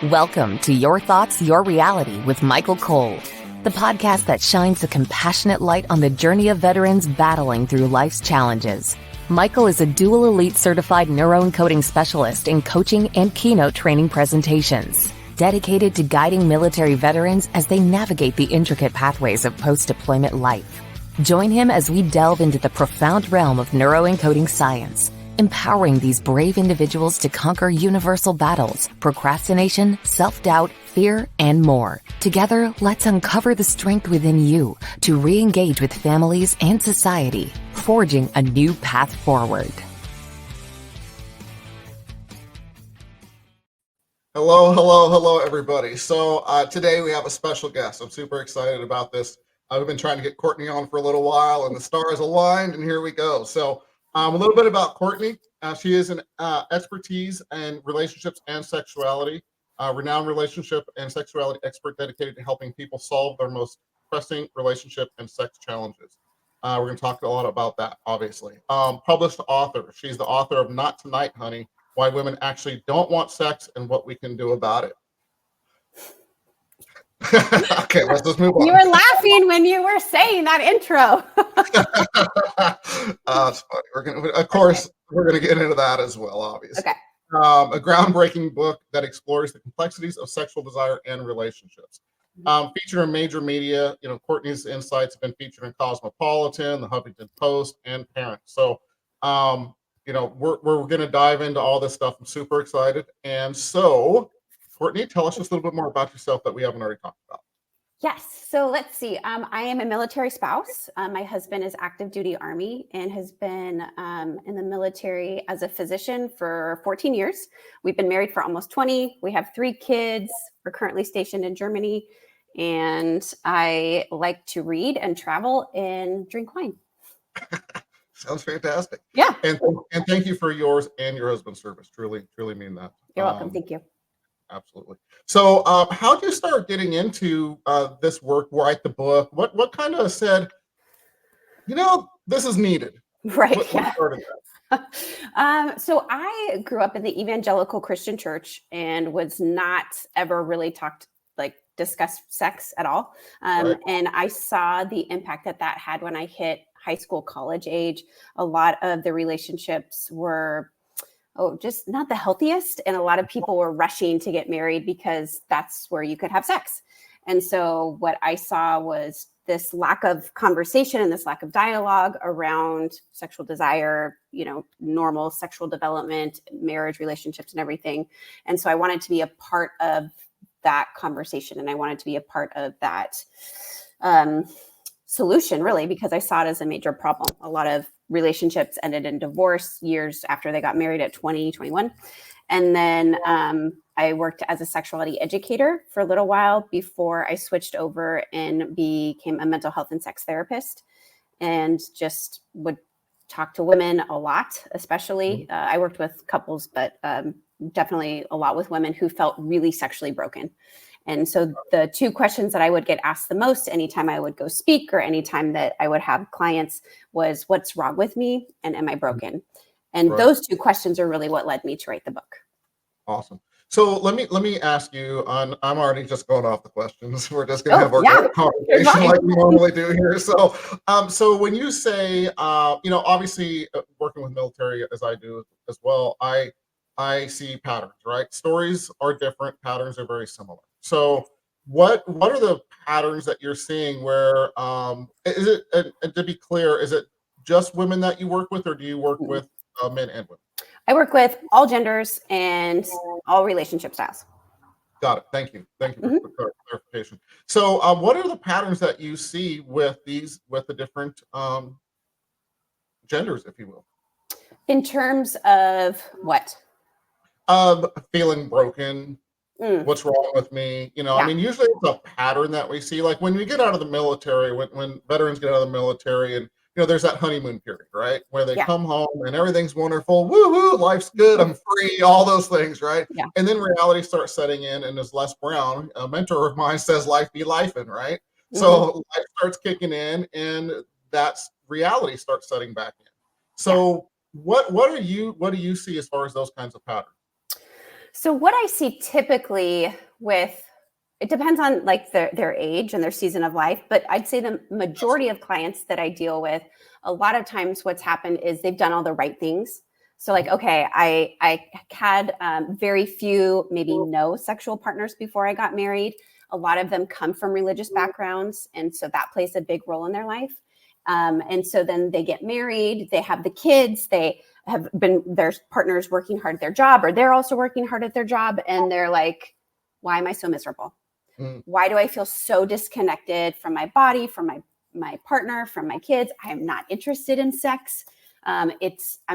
Welcome to Your Thoughts, Your Reality with Michael Cole, the podcast that shines a compassionate light on the journey of veterans battling through life's challenges. Michael is a dual elite certified neuroencoding specialist in coaching and keynote training presentations, dedicated to guiding military veterans as they navigate the intricate pathways of post-deployment life. Join him as we delve into the profound realm of neuroencoding science, empowering these brave individuals to conquer universal battles, procrastination, self-doubt, fear, and more. Together, let's uncover the strength within you to re-engage with families and society, forging a new path forward. Hello, everybody. So today we have a special guest. I'm super excited about this. I've been trying to get Courtney on for a little while, and the stars aligned, and here we go. So a little bit about Courtney. She is an expertise in relationships and sexuality, renowned relationship and sexuality expert dedicated to helping people solve their most pressing relationship and sex challenges. We're going to talk a lot about that, obviously. Published author. She's the author of Not Tonight, Honey, Why Women Actually Don't Want Sex and What We Can Do About It. Okay, let's just move on. You were laughing when you were saying that intro. It's funny. Of course, we're gonna get into that as well, obviously. Okay. A groundbreaking book that explores the complexities of sexual desire and relationships. Featured in major media, Courtney's insights have been featured in Cosmopolitan, the Huffington Post, and Parent. So, we're gonna dive into all this stuff. I'm super excited, and so. Courtney, tell us just a little bit more about yourself that we haven't already talked about. Yes. So let's see. I am a military spouse. My husband is active duty Army and has been in the military as a physician for 14 years. We've been married for almost 20. We have 3 kids. We're currently stationed in Germany. And I like to read and travel and drink wine. Sounds fantastic. Yeah. And thank you for yours and your husband's service. Truly mean that. You're welcome. Thank you. Absolutely. So how did you start getting into this work, write the book? What kind of said, this is needed? Right. What started that? So I grew up in the evangelical Christian church and was not ever really discuss sex at all. Right. And I saw the impact that had when I hit high school, college age. A lot of the relationships were just not the healthiest. And a lot of people were rushing to get married because that's where you could have sex. And so what I saw was this lack of conversation and this lack of dialogue around sexual desire, normal sexual development, marriage, relationships, and everything. And so I wanted to be a part of that conversation. And I wanted to be a part of that solution, really, because I saw it as a major problem. A lot of relationships ended in divorce years after they got married at 20, 21. And then I worked as a sexuality educator for a little while before I switched over and became a mental health and sex therapist and just would talk to women a lot, especially. I worked with couples, but definitely a lot with women who felt really sexually broken. And so the 2 questions that I would get asked the most anytime I would go speak or anytime that I would have clients was, what's wrong with me? And am I broken? And those 2 questions are really what led me to write the book. Awesome. So let me ask you I'm already just going off the questions. We're just going to have our conversation like we normally do here. So, so when you say, obviously working with military as I do as well, I see patterns, right? Stories are different. Patterns are very similar. So what are the patterns that you're seeing where, is it, and to be clear, is it just women that you work with, or do you work with men and women? I work with all genders and all relationship styles. Got it. Thank you for clarification. So what are the patterns that you see with the different genders, if you will? In terms of what? Feeling broken. What's wrong with me? I mean, usually it's a pattern that we see. Like when we get out of the military, when veterans get out of the military, and there's that honeymoon period, right? Where they come home and everything's wonderful, woo-hoo, life's good, I'm free, all those things, right? Yeah. And then reality starts setting in, and as Les Brown, a mentor of mine, says, life be lifing, right? So life starts kicking in, and that's reality starts setting back in. So what do you see as far as those kinds of patterns? So what I see typically with, it depends on like their age and their season of life, but I'd say the majority of clients that I deal with, a lot of times what's happened is they've done all the right things. So like, okay, I had very few, maybe no sexual partners before I got married. A lot of them come from religious backgrounds. And so that plays a big role in their life. And so then they get married, they have the kids, they have been their partners working hard at their job, or they're also working hard at their job. And they're like, why am I so miserable? Why do I feel so disconnected from my body, from my partner, from my kids? I am not interested in sex. I'm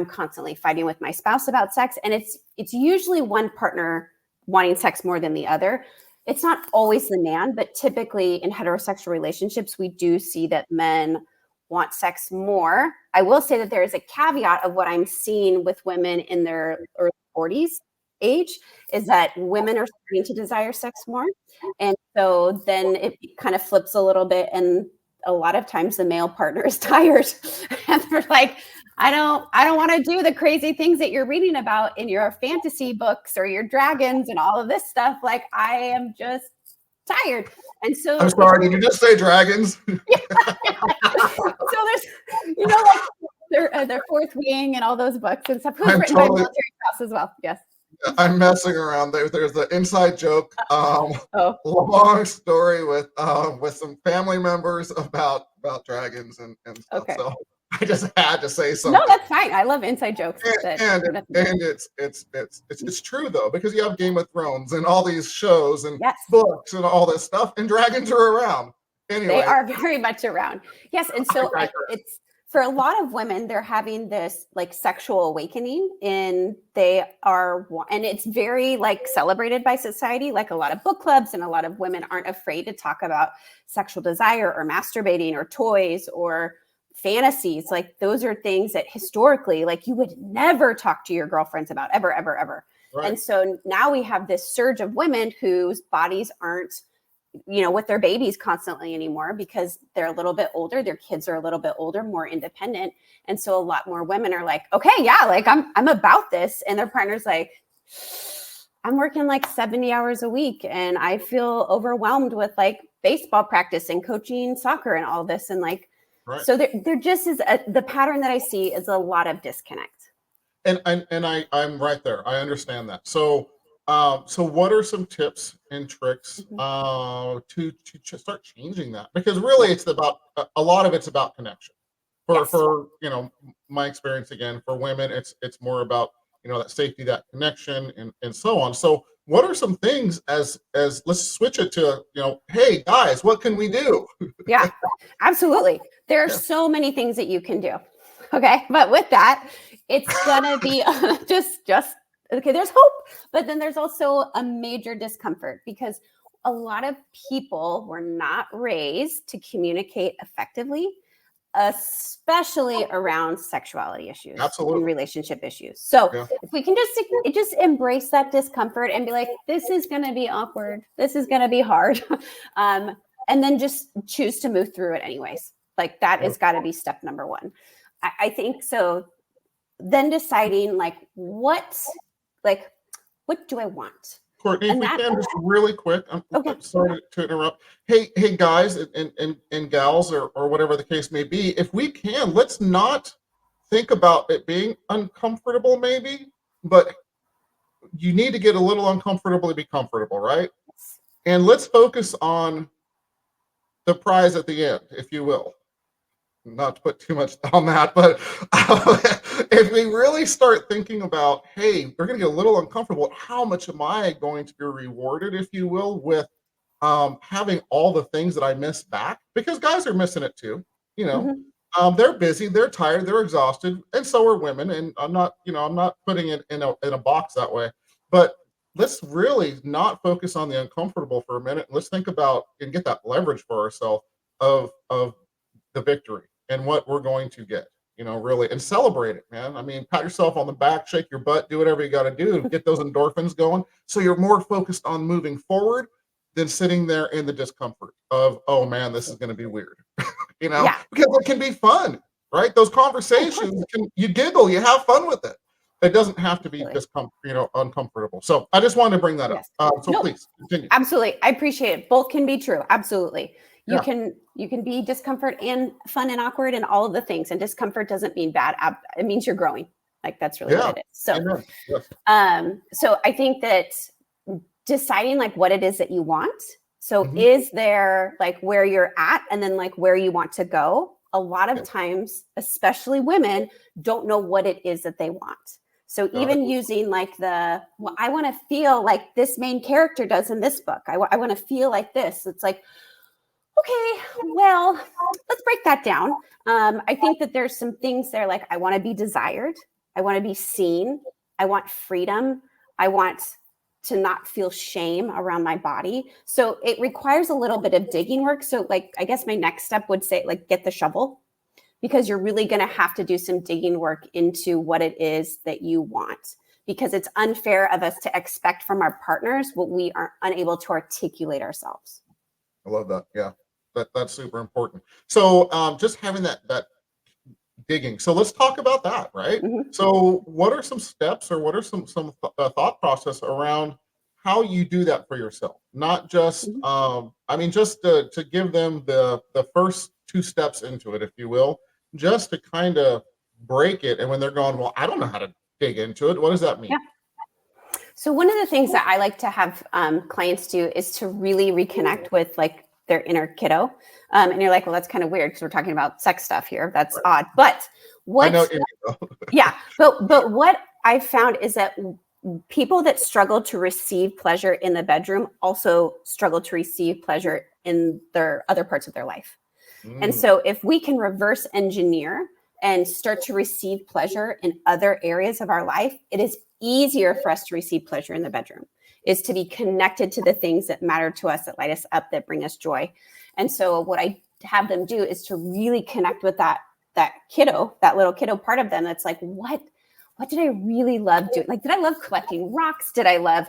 constantly fighting with my spouse about sex. And it's usually one partner wanting sex more than the other. It's not always the man, but typically in heterosexual relationships, we do see that men want sex more. I will say that there is a caveat of what I'm seeing with women in their early 40s age is that women are starting to desire sex more. And so then it kind of flips a little bit. And a lot of times the male partner is tired and they're like, I don't want to do the crazy things that you're reading about in your fantasy books or your dragons and all of this stuff. Like, I am just tired. And so I'm sorry, did you just say dragons? So there's, like their Fourth Wing and all those books and stuff. Who's written by military spouse as well. Yes. I'm messing around. There's the inside joke. Long story with some family members about dragons and stuff. Okay. So I just had to say something. No, that's fine. I love inside jokes. And it's true though, because you have Game of Thrones and all these shows and books and all this stuff, and dragons are around. Anyway, they are very much around. Yes, and so it's for a lot of women, they're having this like sexual awakening, and and it's very like celebrated by society. Like a lot of book clubs and a lot of women aren't afraid to talk about sexual desire or masturbating or toys or fantasies. Like those are things that historically, like you would never talk to your girlfriends about ever, ever, ever. Right. And so now we have this surge of women whose bodies aren't, with their babies constantly anymore because they're a little bit older, their kids are a little bit older, more independent. And so a lot more women are like, okay, yeah, like I'm about this. And their partner's like, I'm working like 70 hours a week and I feel overwhelmed with like baseball practice and coaching soccer and all this. And like, right. So there just is the pattern that I see is a lot of disconnect. And I'm right there. I understand that. So what are some tips and tricks to start changing that? Because really, it's about a lot of it's about connection. For my experience again, for women, it's more about that safety, that connection, and so on. So what are some things as let's switch it to hey guys, what can we do? Yeah, absolutely. There are so many things that you can do. Okay, but with that, it's gonna be just okay. There's hope, but then there's also a major discomfort because a lot of people were not raised to communicate effectively, especially around sexuality issues, absolutely, and relationship issues. So if we can just embrace that discomfort and be like, this is going to be awkward, this is going to be hard, and then just choose to move through it anyways. Like that has got to be step number one. I think so. Then deciding what do I want? Courtney, if we can just really quick, I'm sorry to interrupt. Hey guys and gals or whatever the case may be, if we can, let's not think about it being uncomfortable maybe, but you need to get a little uncomfortable to be comfortable, right? And let's focus on the prize at the end, if you will. Not to put too much on that, but if we really start thinking about, hey, we're going to get a little uncomfortable, how much am I going to be rewarded, if you will, with having all the things that I missed back? Because guys are missing it too. They're busy, they're tired, they're exhausted, and so are women. And I'm not putting it in a box that way. But let's really not focus on the uncomfortable for a minute. Let's think about and get that leverage for ourselves of the victory and what we're going to get, really, and celebrate it, man. I mean, pat yourself on the back, shake your butt, do whatever you got to do to get those endorphins going. So you're more focused on moving forward than sitting there in the discomfort of, oh man, this is going to be weird, because it can be fun, right? Those conversations, you giggle, you have fun with it. it doesn't have to be Absolutely. uncomfortable. So I just wanted to bring that up. Yes. So No, please continue. absolutely. I appreciate it. Both can be true. Absolutely. You Yeah. can be discomfort and fun and awkward and all of the things. And discomfort doesn't mean bad. It means you're growing. Like that's really what Yeah. it is. So Amen. Yes. so I think that deciding like what it is that you want. So Mhm. is there like where you're at and then like where you want to go? A lot of Yeah. times, especially women, don't know what it is that they want. So Got it. even using like well, I want to feel like this main character does in this book. I want to feel like this. It's like, okay, well, let's break that down. I think that there's some things there like I want to be desired. I want to be seen. I want freedom. I want to not feel shame around my body. So it requires a little bit of digging work. So like, I guess my next step would say like, get the shovel because you're really going to have to do some digging work into what it is that you want because it's unfair of us to expect from our partners what we are unable to articulate ourselves. I love that. Yeah. That's super important. So just having that digging. So let's talk about that, right? Mm-hmm. So what are some steps or what are some thought process around how you do that for yourself? Not just I mean just to give them the first two steps into it, if you will, just to kind of break it. And when they're going, well, I don't know how to dig into it. What does that mean? Yeah. So one of the things that I like to have clients do is to really reconnect with like their inner kiddo. And you're like, well, that's kind of weird because we're talking about sex stuff here. That's odd. But I know. yeah. But what I found is that people that struggle to receive pleasure in the bedroom also struggle to receive pleasure in their other parts of their life. And so if we can reverse engineer and start to receive pleasure in other areas of our life, it is easier for us to receive pleasure in the bedroom, is to be connected to the things that matter to us, that light us up, that bring us joy. And so what I have them do is to really connect with that kiddo, that little kiddo part of them that's like, what did I really love doing? Like, did I love collecting rocks? Did I love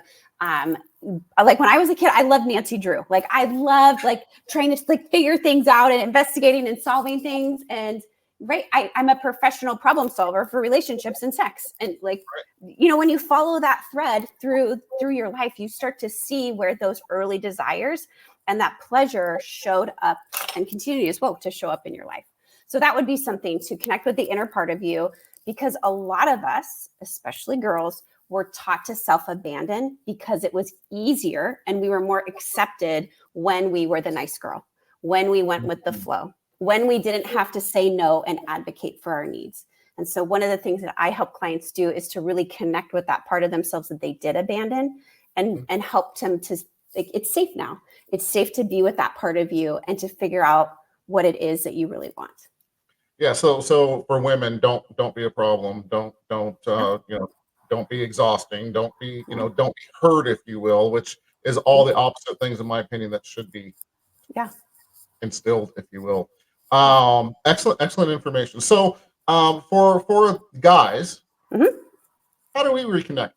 like when I was a kid, I loved Nancy Drew. Like I loved like trying to like figure things out and investigating and solving things. And right, I'm a professional problem solver for relationships and sex. And like, you know, when you follow that thread through your life, you start to see where those early desires and that pleasure showed up and continue as well to show up in your life. So that would be something to connect with the inner part of you, because a lot of us, especially girls, were taught to self-abandon because it was easier and we were more accepted when we were the nice girl, when we went with the flow, when we didn't have to say no and advocate for our needs. And so one of the things that I help clients do is to really connect with that part of themselves that they did abandon and help them to, like, it's safe now. It's safe to be with that part of you and to figure out what it is that you really want. Yeah. So for women, don't be a problem. Don't don't be exhausting. Don't be, don't be hurt, if you will, which is all the opposite things, in my opinion, that should be instilled, if you will. Excellent information. So for guys, how do we reconnect?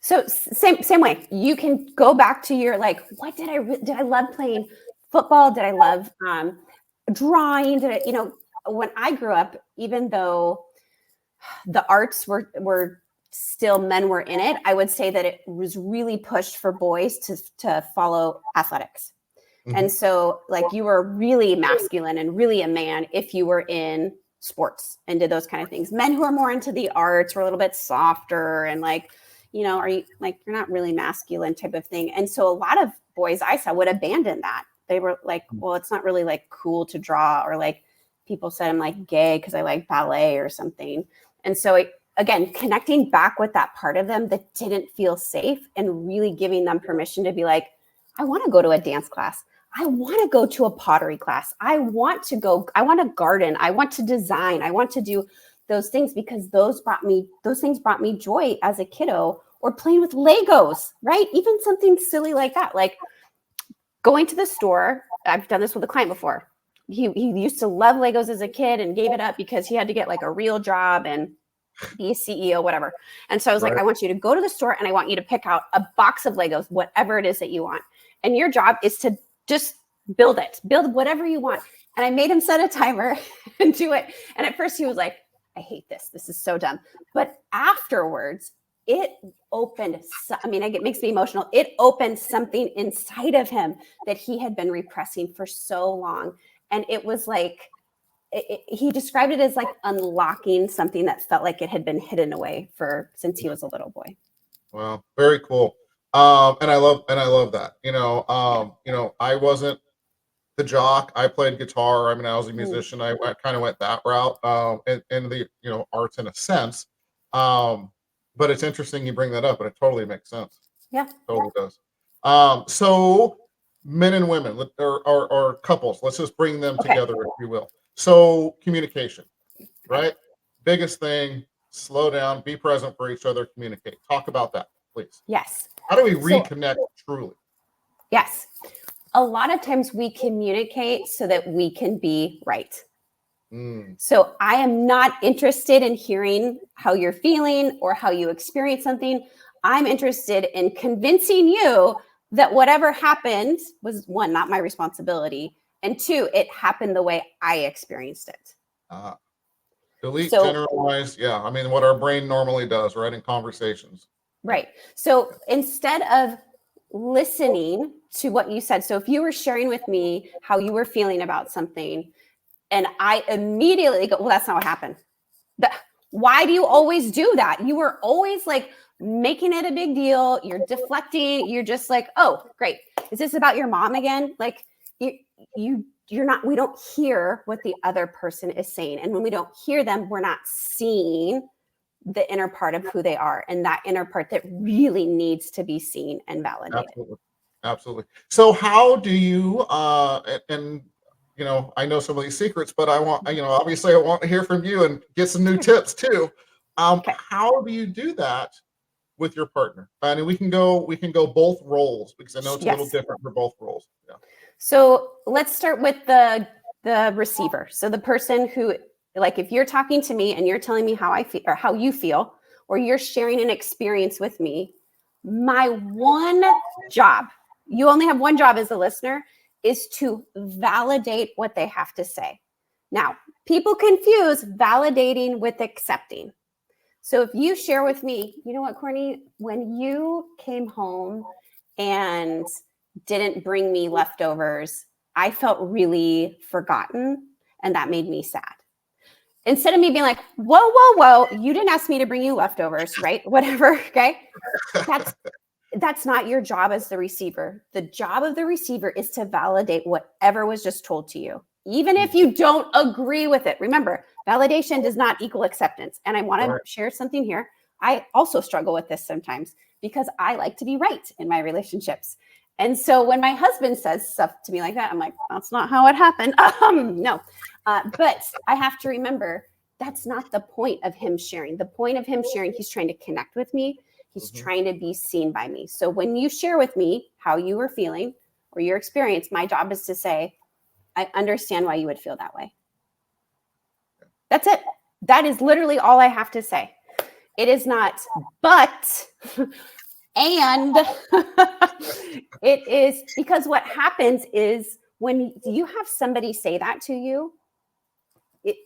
So same way. You can go back to your like, what did I love playing football? Did I love drawing? Did I, when I grew up, even though the arts were still, men were in it, I would say that it was really pushed for boys to follow athletics. And so like you were really masculine and really a man if you were in sports and did those kind of things. Men who are more into the arts were a little bit softer and like, are you like, you're not really masculine type of thing. And so a lot of boys I saw would abandon that. They were like, well, it's not really like cool to draw, or like people said I'm like gay because I like ballet or something. And so again, connecting back with that part of them that didn't feel safe and really giving them permission to be like, I want to go to a dance class. I want to go to a pottery class. I want to garden. I want to design. I want to do those things because those things brought me joy as a kiddo, or playing with Legos, right? Even something silly like that, like going to the store. I've done this with a client before. He used to love Legos as a kid and gave it up because he had to get like a real job and be a CEO, whatever. And so I was like, I want you to go to the store and I want you to pick out a box of Legos, whatever it is that you want. And your job is to just build whatever you want. And I made him set a timer and do it. And at first he was like, I hate this. This is so dumb. But afterwards, it opened, it makes me emotional. It opened something inside of him that he had been repressing for so long. And it was like, he described it as like unlocking something that felt like it had been hidden away since he was a little boy. Wow, very cool. And I love that. I wasn't the jock. I played guitar. I mean, I was a musician. I kind of went that route, in the arts in a sense. But it's interesting you bring that up, and it totally makes sense. Yeah, totally does. So men and women or couples, let's just bring them together, if you will. So communication, right? Biggest thing. Slow down. Be present for each other. Communicate. Talk about that, please. Yes. How do we reconnect truly? Yes. A lot of times we communicate so that we can be right. So I am not interested in hearing how you're feeling or how you experience something. I'm interested in convincing you that whatever happened was, one, not my responsibility, and two, it happened the way I experienced it. Delete, generalize. Yeah. I mean, what our brain normally does, right? In conversations. Right. So instead of listening to what you said, so if you were sharing with me how you were feeling about something, and I immediately go, well, that's not what happened. Why do you always do that? You were always like making it a big deal. You're deflecting. You're just like, oh, great. Is this about your mom again? Like you're not, we don't hear what the other person is saying. And when we don't hear them, we're not seeing the inner part of who they are, and that inner part that really needs to be seen and validated. Absolutely. So how do you, I know some of these secrets, but I want, obviously I want to hear from you and get some new tips too. How do you do that with your partner? And we can go both roles, because I know it's a little different for both roles. Yeah. So let's start with the receiver. So the person who, like, if you're talking to me and you're telling me how I feel or how you feel, or you're sharing an experience with me, my one job, you only have one job as a listener, is to validate what they have to say. Now, people confuse validating with accepting. So if you share with me, you know what, Courtney, when you came home and didn't bring me leftovers, I felt really forgotten, and that made me sad. Instead of me being like, whoa, you didn't ask me to bring you leftovers, right? Whatever, okay? That's not your job as the receiver. The job of the receiver is to validate whatever was just told to you, even if you don't agree with it. Remember, validation does not equal acceptance. And I want to share something here. I also struggle with this sometimes because I like to be right in my relationships. And so when my husband says stuff to me like that, I'm like, that's not how it happened. No. But I have to remember that's not the point of him sharing. The point of him sharing, he's trying to connect with me. He's trying to be seen by me. So when you share with me how you were feeling or your experience, my job is to say, I understand why you would feel that way. That's it. That is literally all I have to say. It is not, but, and it is, because what happens is when you have somebody say that to you,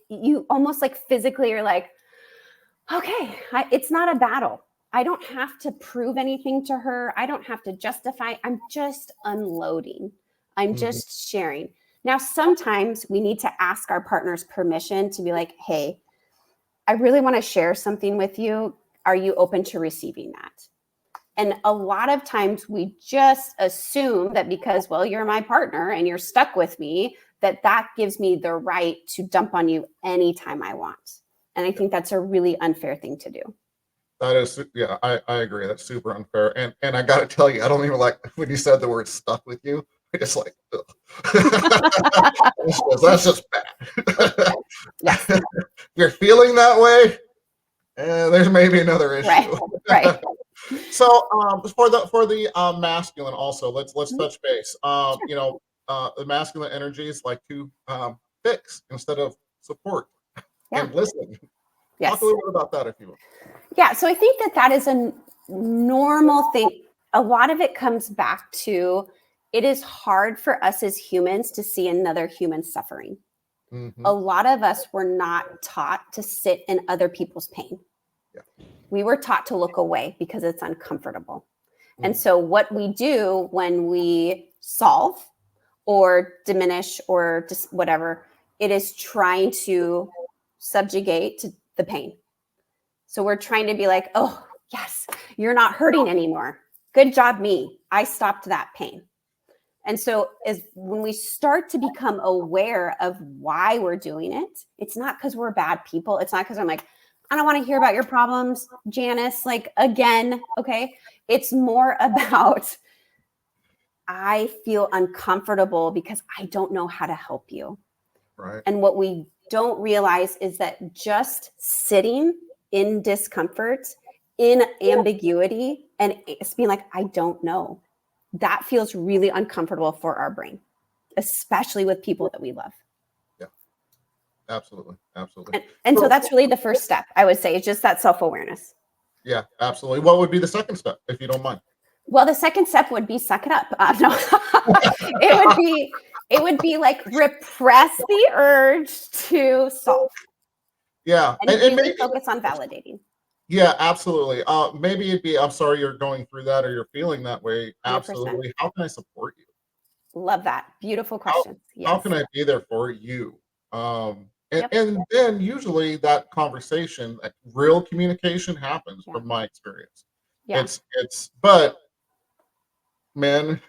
you almost like physically are like, okay, it's not a battle. I don't have to prove anything to her. I don't have to justify. I'm just unloading. I'm just sharing. Now, sometimes we need to ask our partner's permission to be like, hey, I really want to share something with you. Are you open to receiving that? And a lot of times we just assume that because, well, you're my partner and you're stuck with me, that gives me the right to dump on you anytime I want. And I think that's a really unfair thing to do. That is, yeah, I agree. That's super unfair. And I got to tell you, I don't even like when you said the word stuck with you. I just like, that's just bad. Yes. If you're feeling that way, there's maybe another issue. Right. So for the masculine also, let's touch base. The masculine energies like to fix instead of support and listen. Yes. Talk a little bit about that, if you will. Yeah, so I think that is a normal thing. A lot of it comes back to, it is hard for us as humans to see another human suffering. Mm-hmm. A lot of us were not taught to sit in other people's pain. Yeah. We were taught to look away because it's uncomfortable. Mm-hmm. And so what we do when we solve or diminish or just whatever, it is trying to subjugate to the pain. So we're trying to be like, oh, yes, you're not hurting anymore. Good job, me. I stopped that pain. And so when we start to become aware of why we're doing it, it's not because we're bad people. It's not because I'm like, I don't want to hear about your problems, Janice, like again. Okay. It's more about, I feel uncomfortable because I don't know how to help you. Right. And what we don't realize is that just sitting in discomfort, in ambiguity, and it's being like, I don't know, that feels really uncomfortable for our brain, especially with people that we love. Yeah, absolutely. Absolutely. And so that's really the first step, I would say, is just that self-awareness. Yeah, absolutely. What would be the second step, if you don't mind? Well, the second step would be suck it up. No, it would be like repress the urge to solve. Yeah, And really maybe focus on validating. Yeah, absolutely. Maybe it'd be, I'm sorry you're going through that or you're feeling that way. 100%. Absolutely. How can I support you? Love that. Beautiful How, questions. how Yes. can I be there for you? Yep. And then usually that conversation, like real communication happens Yeah. from my experience. Yeah. But men,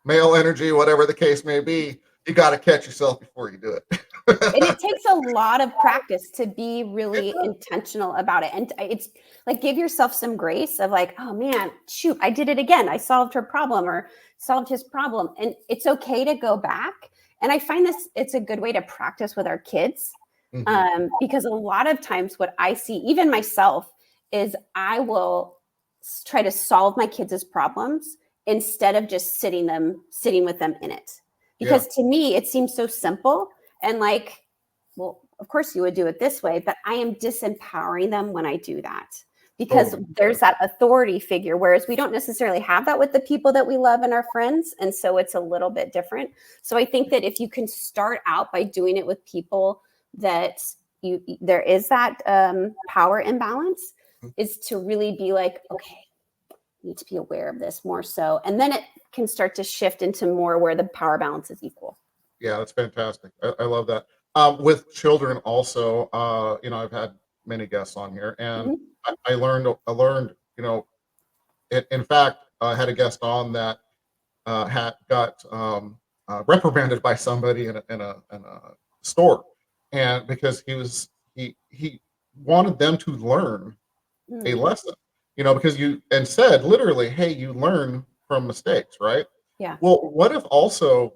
male energy, whatever the case may be, you got to catch yourself before you do it. And it takes a lot of practice to be really intentional about it. And it's like, give yourself some grace of like, oh man, shoot, I did it again. I solved her problem or solved his problem. And it's okay to go back. And I find it's a good way to practice with our kids. Mhm. Because a lot of times what I see, even myself, is I will try to solve my kids' problems instead of just sitting with them in it. Because to me, it seems so simple and like, well, of course you would do it this way, but I am disempowering them when I do that because there's that authority figure, whereas we don't necessarily have that with the people that we love and our friends. And so it's a little bit different. So I think that if you can start out by doing it with people that there is that power imbalance, is to really be like, okay, I need to be aware of this more so. And then it can start to shift into more where the power balance is equal. Yeah, that's fantastic. I love that. With children also, I've had many guests on here, and I learned, in fact, I had a guest on that had got reprimanded by somebody in a store, and because he wanted them to learn a lesson, because and said literally, hey, you learn from mistakes, right? Yeah. Well, what if also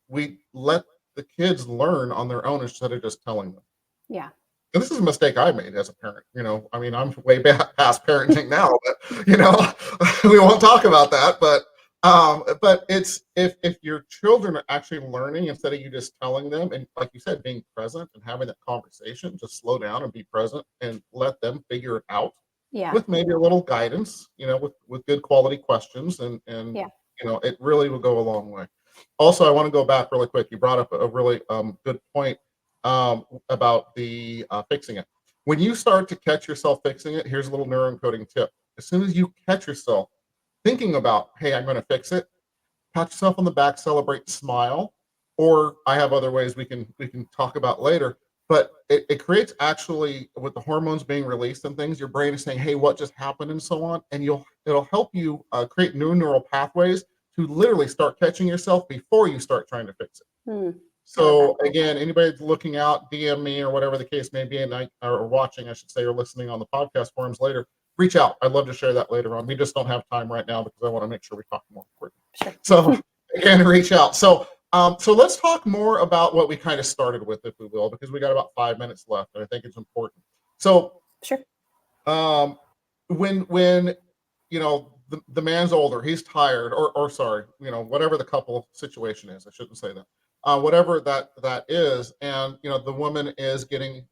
we let the kids learn on their own instead of just telling them? Yeah. And this is a mistake I made as a parent. I mean, I'm way past parenting now, but we won't talk about that. But it's if your children are actually learning instead of you just telling them, and like you said, being present and having that conversation, just slow down and be present and let them figure it out. Yeah. With maybe a little guidance, with good quality questions, and Yeah. it really will go a long way. Also, I want to go back really quick. You brought up a really good point about the fixing it. When you start to catch yourself fixing it, here's a little neuroencoding tip. As soon as you catch yourself thinking about, hey, I'm going to fix it, pat yourself on the back, celebrate, smile. Or I have other ways we can talk about later. But it creates, actually, with the hormones being released and things, your brain is saying, hey, what just happened, and so on. And it'll help you create new neural pathways to literally start catching yourself before you start trying to fix it. So again, anybody that's looking out, DM me or whatever the case may be, or watching, I should say, or listening on the podcast forums later, reach out. I'd love to share that later on. We just don't have time right now because I want to make sure we talk more quickly. Sure. So again, reach out. So let's talk more about what we kind of started with, if we will, because we got about 5 minutes left, and I think it's important. So sure. When the man's older, he's tired, or sorry, whatever the couple situation is, I shouldn't say that. Whatever that is, and the woman is getting,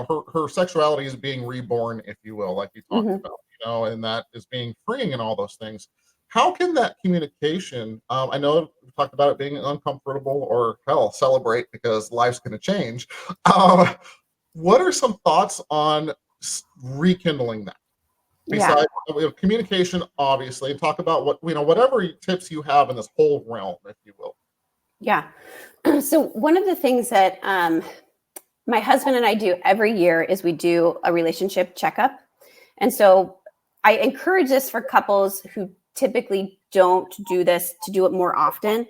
her sexuality is being reborn, if you will, like you talked about, and that is being freeing and all those things. how can that communication, I know we talked about it being uncomfortable, or hell, celebrate because life's going to change. Um, what are some thoughts on rekindling that? Yeah. Besides, we have communication, obviously, talk about what, whatever tips you have in this whole realm, if you will. Yeah. So one of the things that my husband and I do every year is we do a relationship checkup. And so I encourage this for couples who typically don't do this to do it more often.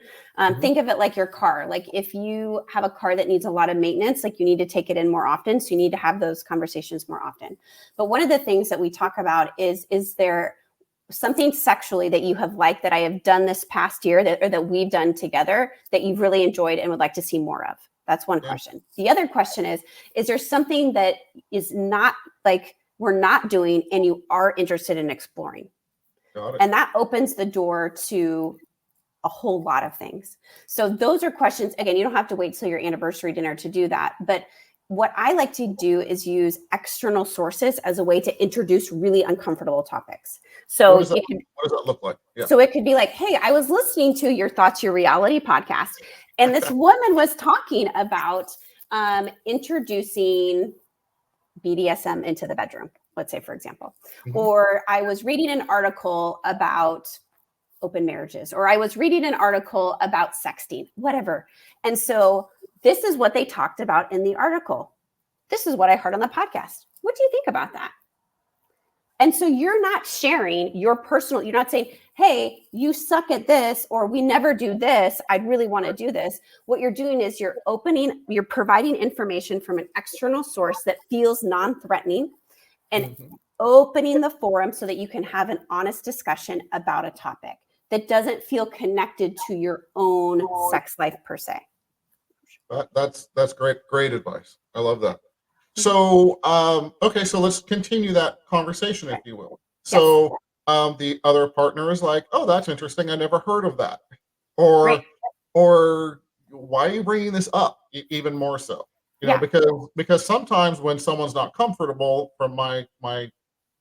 Think of it like your car. Like if you have a car that needs a lot of maintenance, like you need to take it in more often. So you need to have those conversations more often. But one of the things that we talk about is there something sexually that you have liked that I have done this past year that we've done together that you've really enjoyed and would like to see more of? That's one question. The other question is there something that is not like we're not doing and you are interested in exploring? Got it. And that opens the door to a whole lot of things. So those are questions. Again, you don't have to wait till your anniversary dinner to do that. But what I like to do is use external sources as a way to introduce really uncomfortable topics. So what does that look like? Yeah. So it could be like, hey, I was listening to your Thoughts, Your Reality podcast, and this woman was talking about introducing BDSM into the bedroom, let's say, for example. Or I was reading an article about open marriages, or I was reading an article about sexting, whatever. And so this is what they talked about in the article. This is what I heard on the podcast. What do you think about that? And so you're not sharing your personal, you're not saying, hey, you suck at this, or we never do this. I'd really want to do this. What you're doing is you're providing information from an external source that feels non-threatening and opening the forum so that you can have an honest discussion about a topic that doesn't feel connected to your own sex life per se. That's great advice. I love that. So, okay, so let's continue that conversation, if you will. So, the other partner is like, "Oh, that's interesting. I never heard of that," or, or why are you bringing this up? Even more so, because sometimes when someone's not comfortable, from my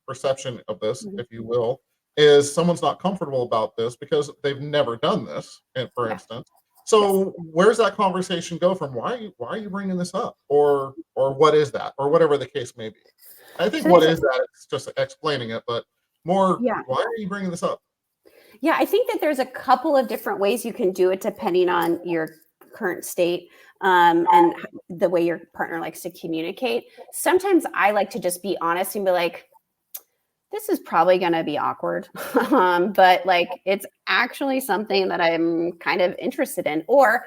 perception of this, if you will, is someone's not comfortable about this because they've never done this, and for instance. So where's that conversation go from? Why are you bringing this up, or what is that, or whatever the case may be? I think what is that? It's just explaining it, but more. Why are you bringing this up? Yeah, I think that there's a couple of different ways you can do it depending on your current state and the way your partner likes to communicate. Sometimes I like to just be honest and be like, this is probably going to be awkward, but like it's actually something that I'm kind of interested in. Or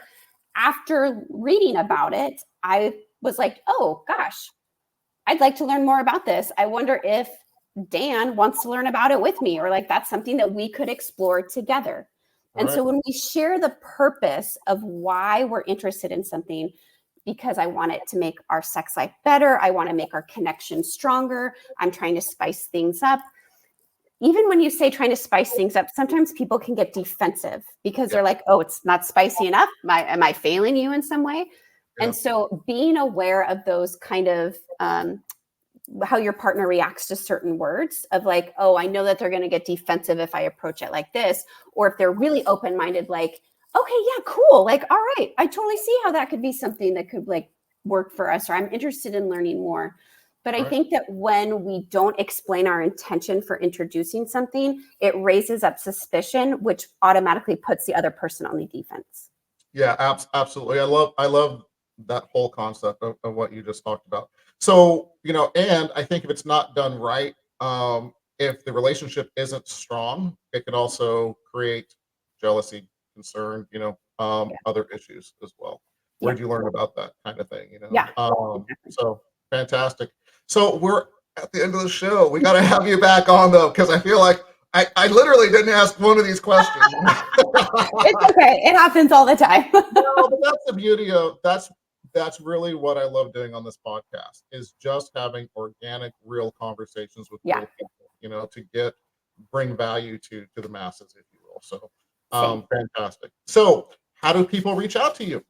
after reading about it, I was like, oh gosh, I'd like to learn more about this. I wonder if Dan wants to learn about it with me, or like that's something that we could explore together. And so when we share the purpose of why we're interested in something, because I want it to make our sex life better, I want to make our connection stronger, I'm trying to spice things up. Even when you say trying to spice things up, sometimes people can get defensive because they're like, oh, it's not spicy enough. Am I failing you in some way? And so being aware of those kind of how your partner reacts to certain words of like, oh, I know that they're going to get defensive if I approach it like this. Or if they're really open-minded, like, okay, yeah, cool. Like, all right, I totally see how that could be something that could like work for us, or I'm interested in learning more. But I think that when we don't explain our intention for introducing something, it raises up suspicion, which automatically puts the other person on the defense. Yeah, absolutely. I love that whole concept of what you just talked about. So, and I think if it's not done right, if the relationship isn't strong, it could also create jealousy, concern, other issues as well. Where'd you learn about that kind of thing? So fantastic. So we're at the end of the show. We got to have you back on though, because I feel like I literally didn't ask one of these questions. It's okay. It happens all the time. No, but that's the beauty of that's really what I love doing on this podcast, is just having organic, real conversations with real people, to bring value to the masses, if you will. So fantastic. So how do people reach out to you?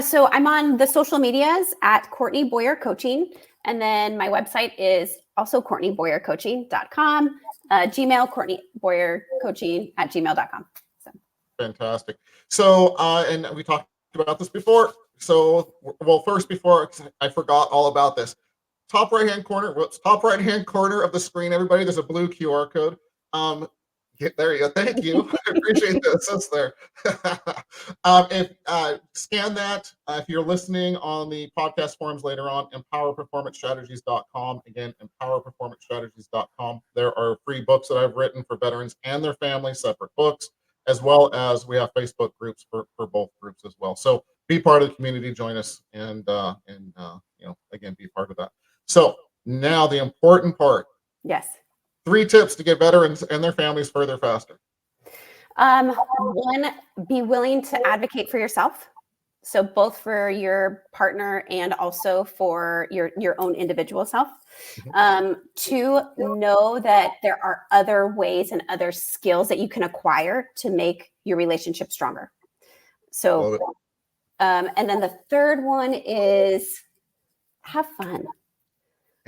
So I'm on the social medias at Courtney Boyer Coaching. And then my website is also CourtneyBoyerCoaching.com, Gmail, CourtneyBoyerCoaching@gmail.com. So. Fantastic. So, and we talked about this before. So, well, first, before I forgot all about this, top right hand corner of the screen, everybody, there's a blue QR code. There you go. Thank you. I appreciate the assist there. If scan that, if you're listening on the podcast forums later on, empowerperformancestrategies.com. Again, empowerperformancestrategies.com. There are free books that I've written for veterans and their families, separate books, as well as we have Facebook groups for both groups as well. So be part of the community, join us, and again, be part of that. So now the important part. Yes. 3 tips to get veterans and their families further faster. 1, be willing to advocate for yourself. So both for your partner and also for your own individual self. 2, know that there are other ways and other skills that you can acquire to make your relationship stronger. So, and then the third one is have fun.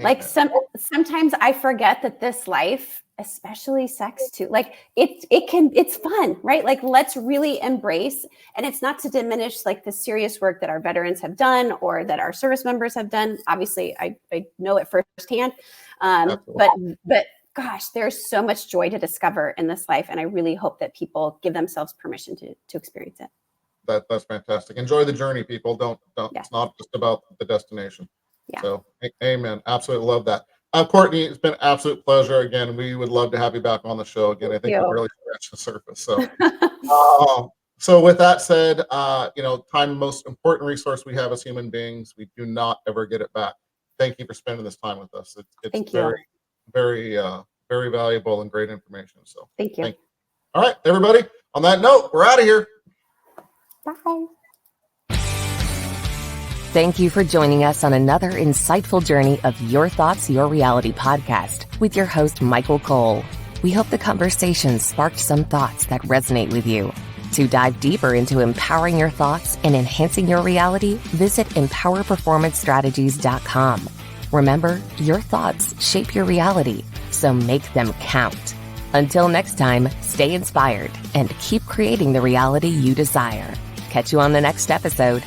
Like sometimes I forget that this life, especially sex too, like it's fun, right? Like let's really embrace, and it's not to diminish like the serious work that our veterans have done or that our service members have done. Obviously I know it firsthand. But gosh, there's so much joy to discover in this life. And I really hope that people give themselves permission to experience it. That's fantastic. Enjoy the journey, people. Don't. Yeah. It's not just about the destination. Yeah. So, amen. Absolutely love that. Courtney, it's been an absolute pleasure. Again, we would love to have you back on the show again. I think we've really scratched the surface. So, so with that said, time, the most important resource we have as human beings. We do not ever get it back. Thank you for spending this time with us. It's very, very, very valuable and great information. So, thank you. All right, everybody. On that note, we're out of here. Bye. Thank you for joining us on another insightful journey of Your Thoughts, Your Reality podcast with your host, Michael Cole. We hope the conversation sparked some thoughts that resonate with you. To dive deeper into empowering your thoughts and enhancing your reality, visit empowerperformancestrategies.com. Remember, your thoughts shape your reality, so make them count. Until next time, stay inspired and keep creating the reality you desire. Catch you on the next episode.